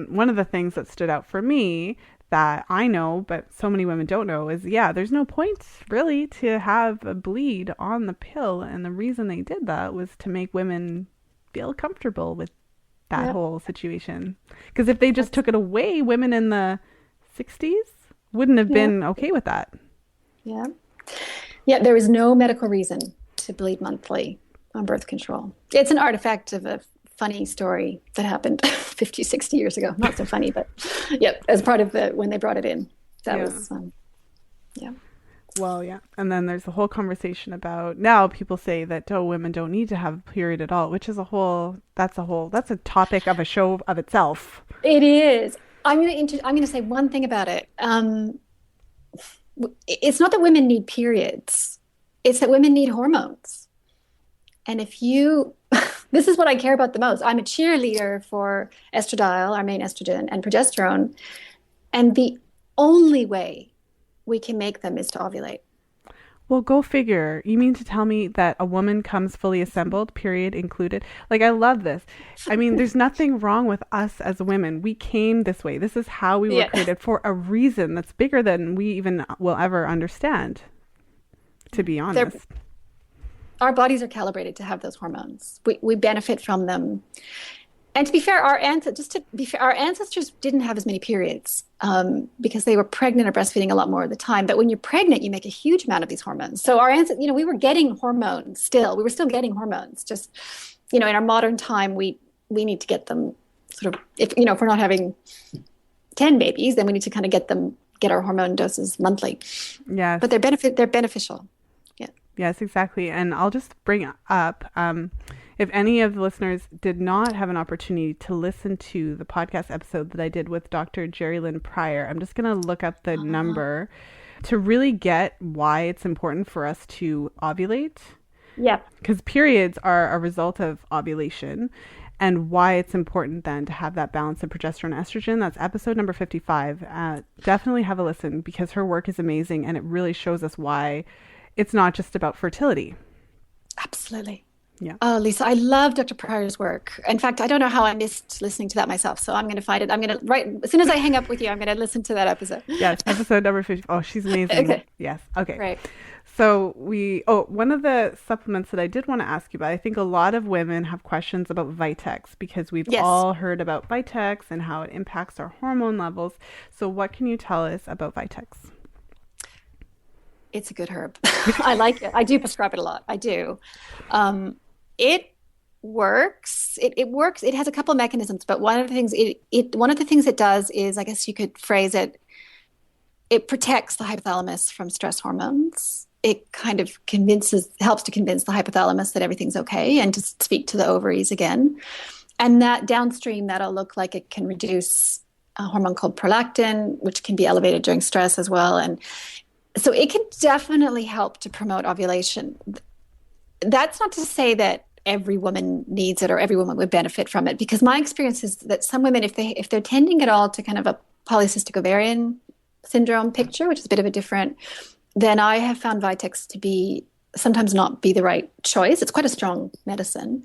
one of the things that stood out for me that I know, but so many women don't know, is yeah, there's no point really to have a bleed on the pill. And the reason they did that was to make women feel comfortable with that yeah, whole situation. Because if they just that's, took it away, women in the 60s wouldn't have yeah, been okay with that. yeah. Yeah, there is no medical reason to bleed monthly on birth control. It's an artifact of a funny story that happened 50, 60 years ago. Not so funny, but yeah, as part of when they brought it in. That Yeah. was, yeah. Well, yeah. And then there's the whole conversation about now people say that women don't need to have a period at all, which is that's a topic of a show of itself. It is. I'm going to say one thing about it. It's not that women need periods. It's that women need hormones. And if you, this is what I care about the most. I'm a cheerleader for estradiol, our main estrogen, and progesterone. And the only way we can make them is to ovulate. Well, go figure. You mean to tell me that a woman comes fully assembled, period included? Like, I love this. I mean, there's nothing wrong with us as women. We came this way. This is how we were Yeah. created for a reason that's bigger than we even will ever understand, to be They're, honest. our bodies are calibrated to have those hormones. We benefit from them. And to be fair, our ancestors didn't have as many periods because they were pregnant or breastfeeding a lot more of the time. But when you're pregnant, you make a huge amount of these hormones. So our ancestors, we were getting hormones still. We were still getting hormones. Just, in our modern time, we need to get them sort of, if we're not having 10 babies, then we need to kind of get our hormone doses monthly. Yes. But they're beneficial. Yeah. Yes, exactly. And I'll just bring up, if any of the listeners did not have an opportunity to listen to the podcast episode that I did with Dr. Jerry Lynn Pryor, I'm just going to look up the number to really get why it's important for us to ovulate. Yeah. Because periods are a result of ovulation, and why it's important then to have that balance of progesterone and estrogen. That's episode number 55. Definitely have a listen, because her work is amazing and it really shows us why it's not just about fertility. Absolutely. Yeah. Oh, Lisa, I love Dr. Pryor's work. In fact, I don't know how I missed listening to that myself. So I'm going to find it. I'm going to, right, as soon as I hang up with you, I'm going to listen to that episode. Yes, episode number 50. Oh, she's amazing. Okay. Yes. Okay. Right. So one of the supplements that I did want to ask you about, I think a lot of women have questions about Vitex, because we've all heard about Vitex and how it impacts our hormone levels. So what can you tell us about Vitex? It's a good herb. I like it. I do prescribe it a lot. I do. It works. It works. It has a couple of mechanisms, but one of the things it does is, I guess you could phrase it, it protects the hypothalamus from stress hormones. It kind of helps to convince the hypothalamus that everything's okay, and to speak to the ovaries again. And that downstream, that'll look like it can reduce a hormone called prolactin, which can be elevated during stress as well. And so it can definitely help to promote ovulation. That's not to say that every woman needs it or every woman would benefit from it, because my experience is that some women, if they're tending at all to kind of a polycystic ovarian syndrome picture, which is a bit of a different, then I have found Vitex to be sometimes not be the right choice. It's quite a strong medicine.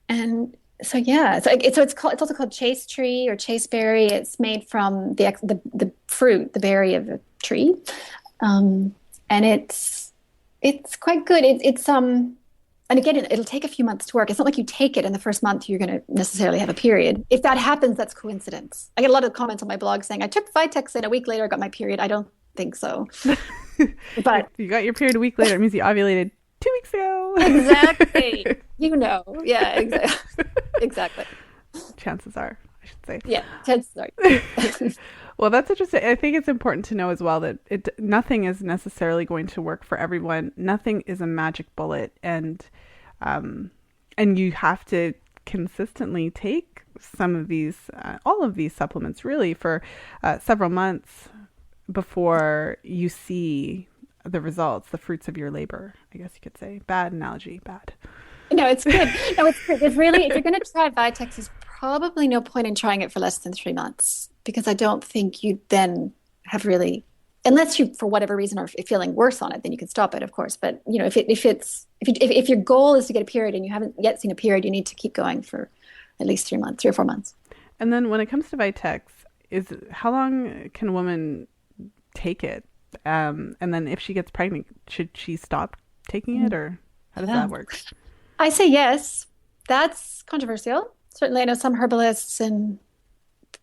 And so, yeah, it's also called chase tree or chaseberry. It's made from the fruit, the berry of a tree. And it's quite good. And again, it'll take a few months to work. It's not like you take it and the first month you're going to necessarily have a period. If that happens, that's coincidence. I get a lot of comments on my blog saying, I took Vitex and a week later I got my period. I don't think so. But if you got your period a week later, it means you ovulated 2 weeks ago. Exactly. Yeah, exactly. Exactly. Chances are, I should say. Yeah, chances are. Well, that's interesting. I think it's important to know as well that nothing is necessarily going to work for everyone. Nothing is a magic bullet, and you have to consistently take some of these, all of these supplements, really, for several months before you see the results, the fruits of your labor, I guess you could say. Bad analogy, bad. No, it's good. No, it's good. It's really, if you're going to try Vitex, there's probably no point in trying it for less than 3 months, because I don't think you then have really, unless you, for whatever reason, are feeling worse on it, then you can stop it, of course. But if your goal is to get a period and you haven't yet seen a period, you need to keep going for at least 3 months, 3 or 4 months. And then when it comes to Vitex, how long can a woman take it? And then if she gets pregnant, should she stop taking it, or how does that work? I say yes. That's controversial. Certainly, I know some herbalists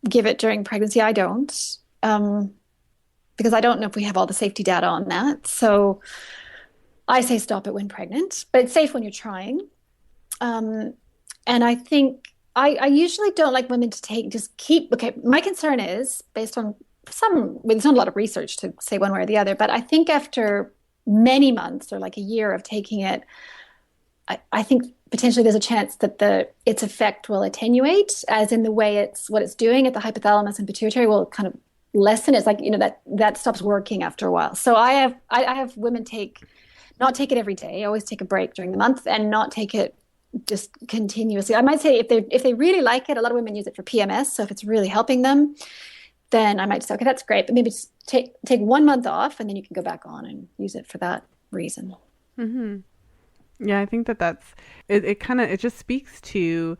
give it during pregnancy. I don't, because I don't know if we have all the safety data on that. So I say stop it when pregnant, but it's safe when you're trying. And I think I usually don't like women to okay, my concern is based on there's not a lot of research to say one way or the other, but I think after many months or like a year of taking it, I think potentially there's a chance that its effect will attenuate, as in the way what it's doing at the hypothalamus and pituitary will kind of lessen. It's like, that stops working after a while. So I have women not take it every day. I always take a break during the month and not take it just continuously. I might say if they really like it, a lot of women use it for PMS. So if it's really helping them, then I might say, okay, that's great, but maybe just take 1 month off and then you can go back on and use it for that reason. Mm-hmm. Yeah, I think that's it just speaks to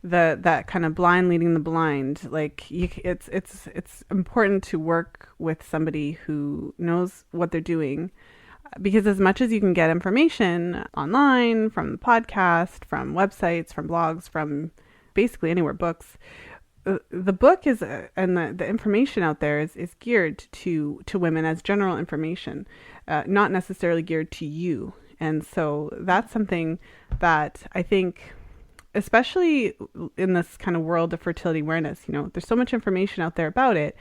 that kind of blind leading the blind. Like it's important to work with somebody who knows what they're doing, because as much as you can get information online, from the podcast, from websites, from blogs, from basically anywhere, books, the book is and the information out there is geared to women as general information, not necessarily geared to you. And so that's something that I think, especially in this kind of world of fertility awareness, there's so much information out there about it.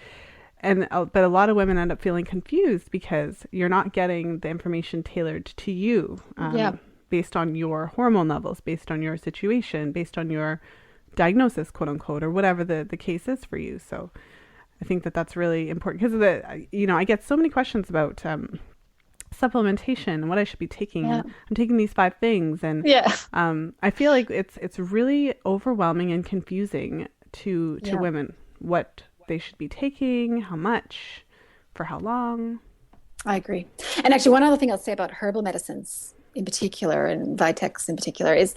but a lot of women end up feeling confused because you're not getting the information tailored to you, Yeah. based on your hormone levels, based on your situation, based on your diagnosis, quote unquote, or whatever the case is for you. So I think that that's really important because I get so many questions about supplementation and what I should be taking. Yeah. And I'm taking these 5 things, and Yeah. I feel like it's really overwhelming and confusing to Yeah. women what they should be taking, how much, for how long. I agree. And actually, one other thing I'll say about herbal medicines in particular, and Vitex in particular, is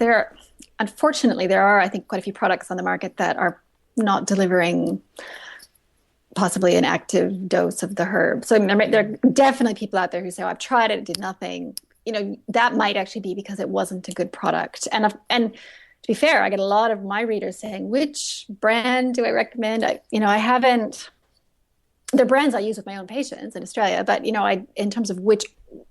unfortunately, there are, I think, quite a few products on the market that are not delivering possibly an active dose of the herb. So there are definitely people out there who say, oh, I've tried it, it did nothing. That might actually be because it wasn't a good product. And to be fair, I get a lot of my readers saying, which brand do I recommend? I haven't. They're brands I use with my own patients in Australia, but in terms of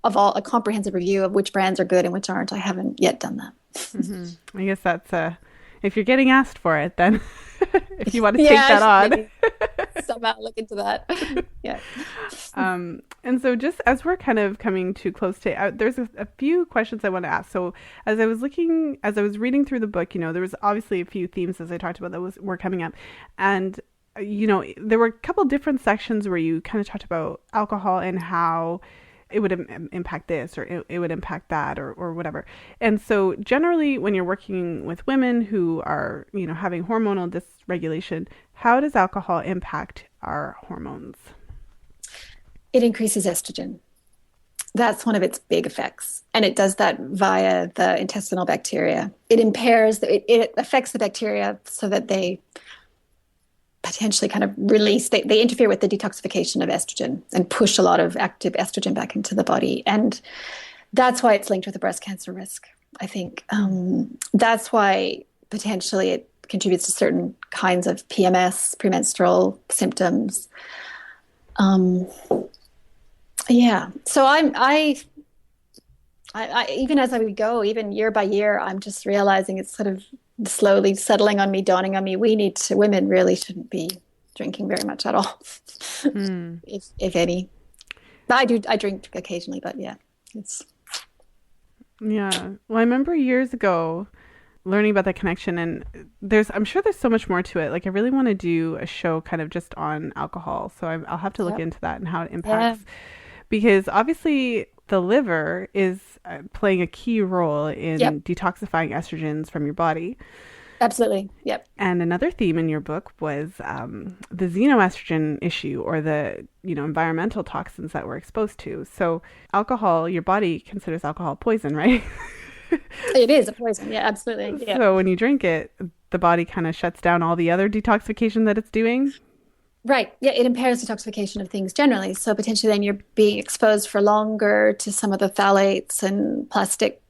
a comprehensive review of which brands are good and which aren't, I haven't yet done that. Mm-hmm. I guess that's if you're getting asked for it, then if you want to take Yeah, that on. maybe somehow look into that. Yeah. And so just as we're kind of coming to close to, there's a few questions I want to ask. So as I was reading through the book, there was obviously a few themes, as I talked about, that were coming up. And there were a couple different sections where you kind of talked about alcohol and how it would impact this, or it would impact that, or whatever. And so generally when you're working with women who are, having hormonal dysregulation, how does alcohol impact our hormones? It increases estrogen. That's one of its big effects. And it does that via the intestinal bacteria. It affects the bacteria so that they potentially kind of they interfere with the detoxification of estrogen and push a lot of active estrogen back into the body. And that's why it's linked with the breast cancer risk, I think. That's why potentially it contributes to certain kinds of PMS, premenstrual symptoms. Yeah. So I even as I would go, even year by year, I'm just realizing it's sort of slowly settling on me, dawning on me. Women really shouldn't be drinking very much at all, if any. But I drink occasionally, but yeah, Yeah. Well, I remember years ago learning about that connection, and I'm sure there's so much more to it. Like, I really want to do a show kind of just on alcohol. So I'll have to look into that and how it impacts, because obviously the liver is playing a key role in detoxifying estrogens from your body. Absolutely. Yep. And another theme in your book was the xenoestrogen issue, or the environmental toxins that we're exposed to. So alcohol, your body considers alcohol poison, right? It is a poison. Yeah, absolutely. Yeah. So when you drink it, the body kind of shuts down all the other detoxification that it's doing. Right. Yeah, it impairs detoxification of things generally. So potentially then you're being exposed for longer to some of the phthalates and plastic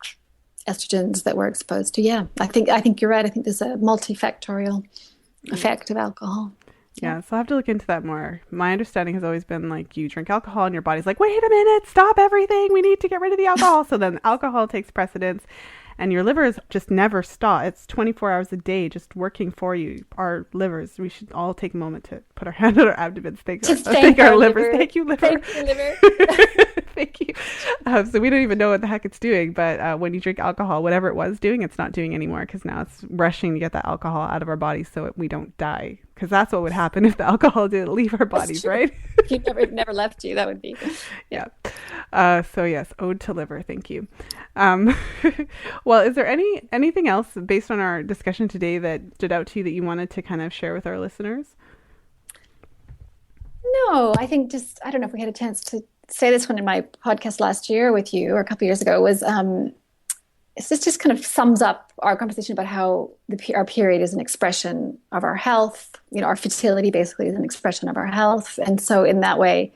estrogens that we're exposed to. Yeah, I think you're right. I think there's a multifactorial effect of alcohol. Yeah, so I'll have to look into that more. My understanding has always been like, you drink alcohol and your body's like, wait a minute, stop everything. We need to get rid of the alcohol. So then alcohol takes precedence, and your liver is just never stop. It's 24 hours a day just working for you. Our livers, we should all take a moment to put our hand on our abdomens. Thank our livers. Thank you, liver. Thank you, liver. Thank you. So we don't even know what the heck it's doing. But when you drink alcohol, whatever it was doing, it's not doing anymore, because now it's rushing to get that alcohol out of our bodies so we don't die. Because that's what would happen if the alcohol didn't leave our bodies, right? If it never left you, that would be. Yeah. So yes, ode to liver. Thank you. Well, is there anything else based on our discussion today that stood out to you that you wanted to kind of share with our listeners? No, I think I don't know if we had a chance to say this one in my podcast last year with you, or a couple of years ago, was this just kind of sums up our conversation about how our period is an expression of our health. Our fertility basically is an expression of our health. And so in that way,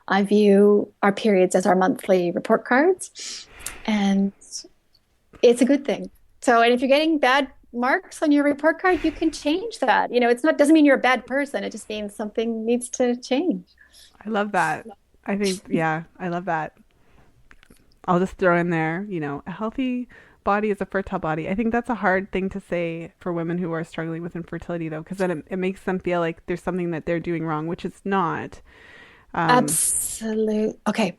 I view our periods as our monthly report cards, and it's a good thing. So, and if you're getting bad marks on your report card, you can change that. Doesn't mean you're a bad person. It just means something needs to change. I love that. I love that. I'll just throw in there, a healthy body is a fertile body. I think that's a hard thing to say for women who are struggling with infertility, though, because then it makes them feel like there's something that they're doing wrong, which is not. Absolutely. Okay.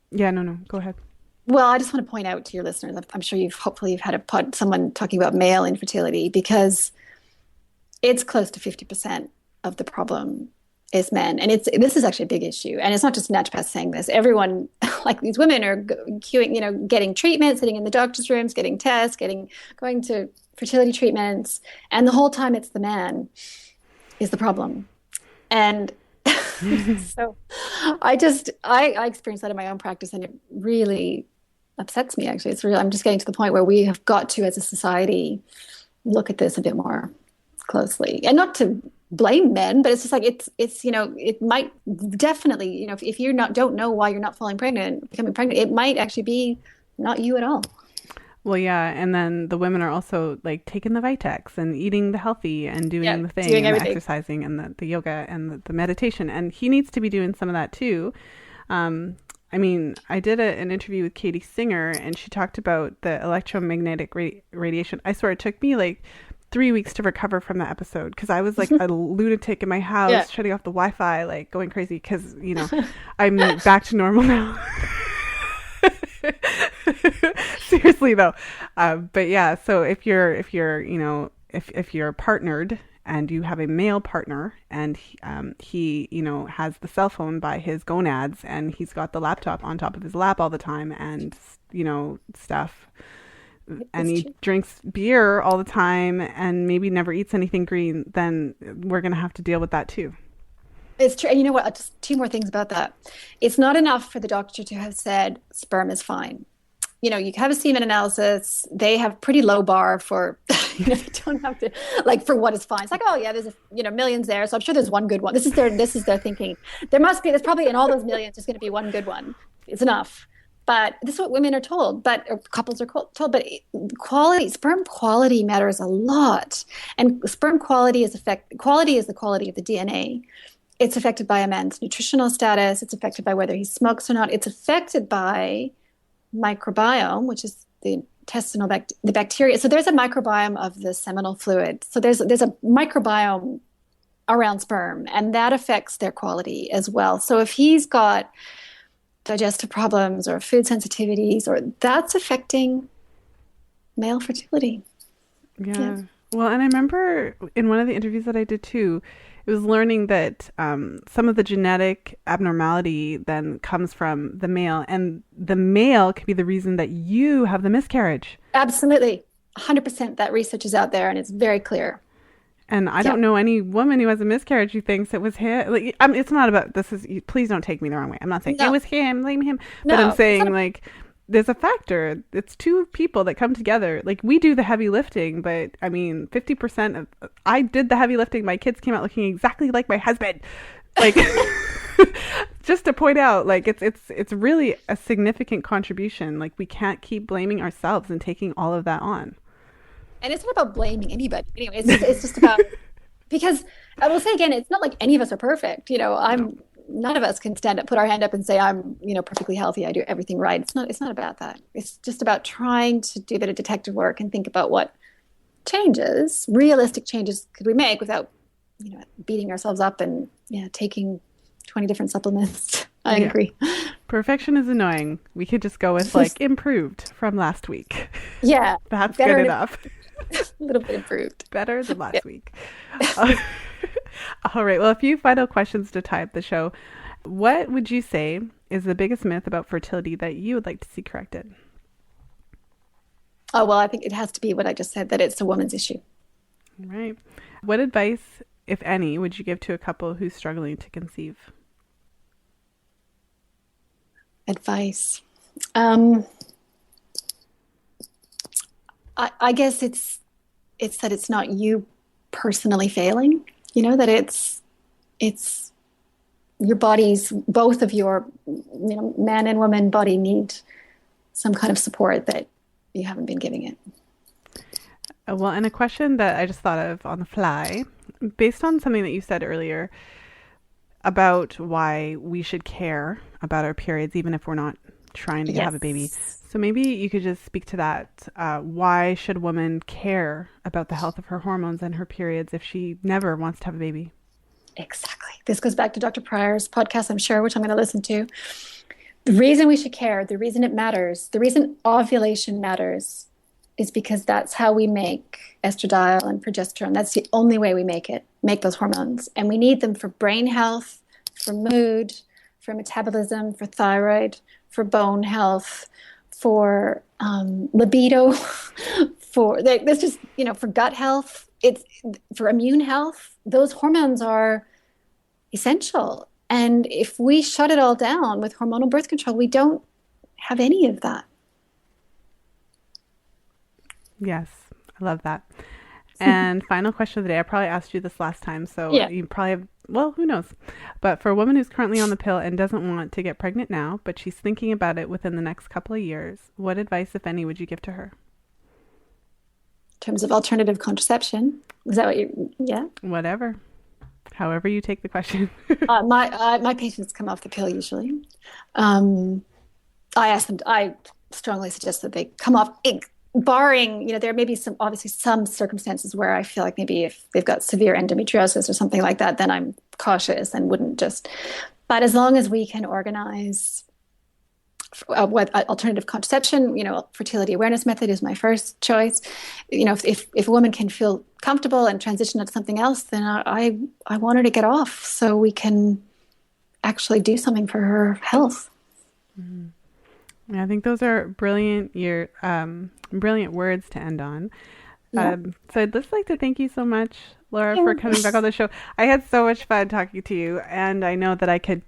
Yeah, no, go ahead. Well, I just want to point out to your listeners, I'm sure hopefully you've had someone talking about male infertility, because it's close to 50% of the problem is men. And this is actually a big issue. And it's not just naturopaths saying this. Everyone, like these women are queuing, getting treatment, sitting in the doctor's rooms, getting tests, going to fertility treatments. And the whole time it's the man is the problem. And so I experienced that in my own practice, and it really upsets me, actually. I'm just getting to the point where we have got to, as a society, look at this a bit more closely. And not to blame men, but it's just like it might definitely, if you don't know why you're not becoming pregnant, it might actually be not you at all. Well, yeah, and then the women are also like taking the Vitex and eating the healthy and doing the thing and the exercising and the yoga and the meditation, and he needs to be doing some of that too. I mean, I did an interview with Katie Singer, and she talked about the electromagnetic radiation. I swear it took me like 3 weeks to recover from that episode, because I was like a lunatic in my house, shutting off the Wi-Fi, like going crazy, because I'm back to normal now. Seriously though, but yeah. So if you're partnered and you have a male partner, and he has the cell phone by his gonads, and he's got the laptop on top of his lap all the time, and stuff, and he drinks beer all the time, and maybe never eats anything green, then we're gonna have to deal with that too. It's true. And you know what? Just two more things about that. It's not enough for the doctor to have said sperm is fine. You can have a semen analysis. They have pretty low bar for, they don't have to, like, for what is fine. It's like, oh yeah, there's millions there, so I'm sure there's one good one. This is their thinking. There's probably in all those millions, there's going to be one good one. It's enough. But this is what women are told, or couples are told. But sperm quality matters a lot, and sperm quality is the quality of the DNA. It's affected by a man's nutritional status. It's affected by whether he smokes or not. It's affected by microbiome, which is the intestinal the bacteria. So there's a microbiome of the seminal fluid. So there's a microbiome around sperm, and that affects their quality as well. So if he's got digestive problems or food sensitivities, that's affecting male fertility. Yeah. Well, and I remember in one of the interviews that I did too, it was learning that some of the genetic abnormality then comes from the male, and the male can be the reason that you have the miscarriage. Absolutely. 100%. That research is out there, and it's very clear. And I don't know any woman who has a miscarriage who thinks it was him. Like, it's not about please don't take me the wrong way. I'm not saying it was him, blame him. No, but I'm saying like there's a factor. It's two people that come together. Like, we do the heavy lifting, but I mean, 50% of I did the heavy lifting. My kids came out looking exactly like my husband. Like, just to point out, like, it's really a significant contribution. Like, we can't keep blaming ourselves and taking all of that on. And it's not about blaming anybody. Anyway, it's just about, because I will say again, it's not like any of us are perfect. None of us can put our hand up and say, I'm, perfectly healthy. I do everything right. It's not about that. It's just about trying to do a bit of detective work and think about what realistic changes could we make without, beating ourselves up and taking 20 different supplements. I agree. Perfection is annoying. We could just go with like improved from last week. Yeah. That's good enough. A little bit improved. Better than last week. All right. Well, a few final questions to tie up the show. What would you say is the biggest myth about fertility that you would like to see corrected? Oh, well, I think it has to be what I just said, that it's a woman's issue. All right. What advice, if any, would you give to a couple who's struggling to conceive? Advice. I guess it's that it's not you personally failing, that it's your body's, both of your, man and woman body need some kind of support that you haven't been giving it. Well, and a question that I just thought of on the fly, based on something that you said earlier about why we should care about our periods, even if we're not trying to have a baby. Yes. So maybe you could just speak to that. Why should a woman care about the health of her hormones and her periods if she never wants to have a baby? Exactly. This goes back to Dr. Pryor's podcast, I'm sure, which I'm going to listen to. The reason we should care, the reason it matters, the reason ovulation matters is because that's how we make estradiol and progesterone. That's the only way we make those hormones. And we need them for brain health, for mood, for metabolism, for thyroid, for bone health, for libido, for that's just, for gut health. It's for immune health. Those hormones are essential. And if we shut it all down with hormonal birth control, we don't have any of that. Yes, I love that. And final question of the day. I probably asked you this last time, so Yeah. you probably have, well, who knows? But for a woman who's currently on the pill and doesn't want to get pregnant now, but she's thinking about it within the next couple of years, what advice, if any, would you give to her? In terms of alternative contraception, is that what yeah? Whatever. However you take the question. My patients come off the pill usually. I ask them. I strongly suggest that they come off, barring there may be obviously some circumstances where I feel like maybe if they've got severe endometriosis or something like that, then I'm cautious and wouldn't just. But as long as we can organize what alternative contraception, fertility awareness method is my first choice. If a woman can feel comfortable and transition to something else, then I want her to get off so we can actually do something for her health. Mm-hmm. Yeah, I think those are brilliant words to end on. Yeah. So I'd just like to thank you so much, Lara, for coming back on the show. I had so much fun talking to you, and I know that I could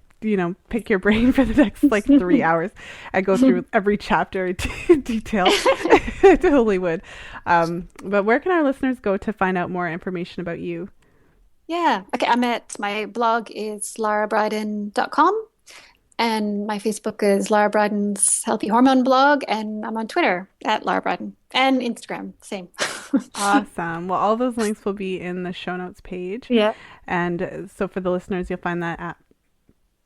pick your brain for the next 3 hours. I go through every chapter in detail. I totally would. But where can our listeners go to find out more information about you? Yeah. Okay. My blog is larabriden.com, and my Facebook is Lara Briden's Healthy Hormone Blog, and I'm on Twitter at Lara Briden, and Instagram, same. Awesome. Well, all those links will be in the show notes page. Yeah. And so for the listeners, you'll find that at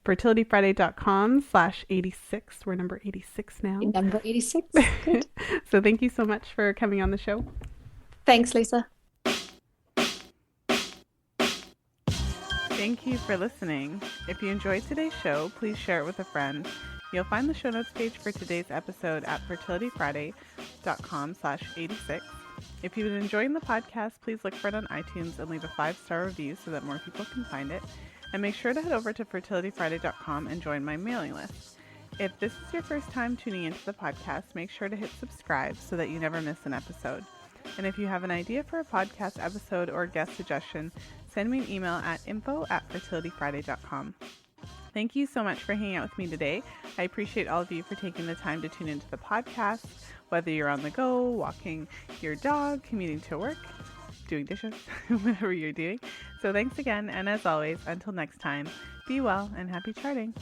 fertilityfriday.com/86. We're number 86 now. Number 86. Good. So thank you so much for coming on the show. Thanks, Lisa. Thank you for listening. If you enjoyed today's show, please share it with a friend. You'll find the show notes page for today's episode at fertilityfriday.com/86. If you've been enjoying the podcast, please look for it on iTunes and leave a 5-star review so that more people can find it. And make sure to head over to fertilityfriday.com and join my mailing list. If this is your first time tuning into the podcast, make sure to hit subscribe so that you never miss an episode. And if you have an idea for a podcast episode or guest suggestion, send me an email at info@fertilityfriday.com. Thank you so much for hanging out with me today. I appreciate all of you for taking the time to tune into the podcast, whether you're on the go, walking your dog, commuting to work, doing dishes, whatever you're doing. So thanks again, and as always, until next time, be well and happy charting.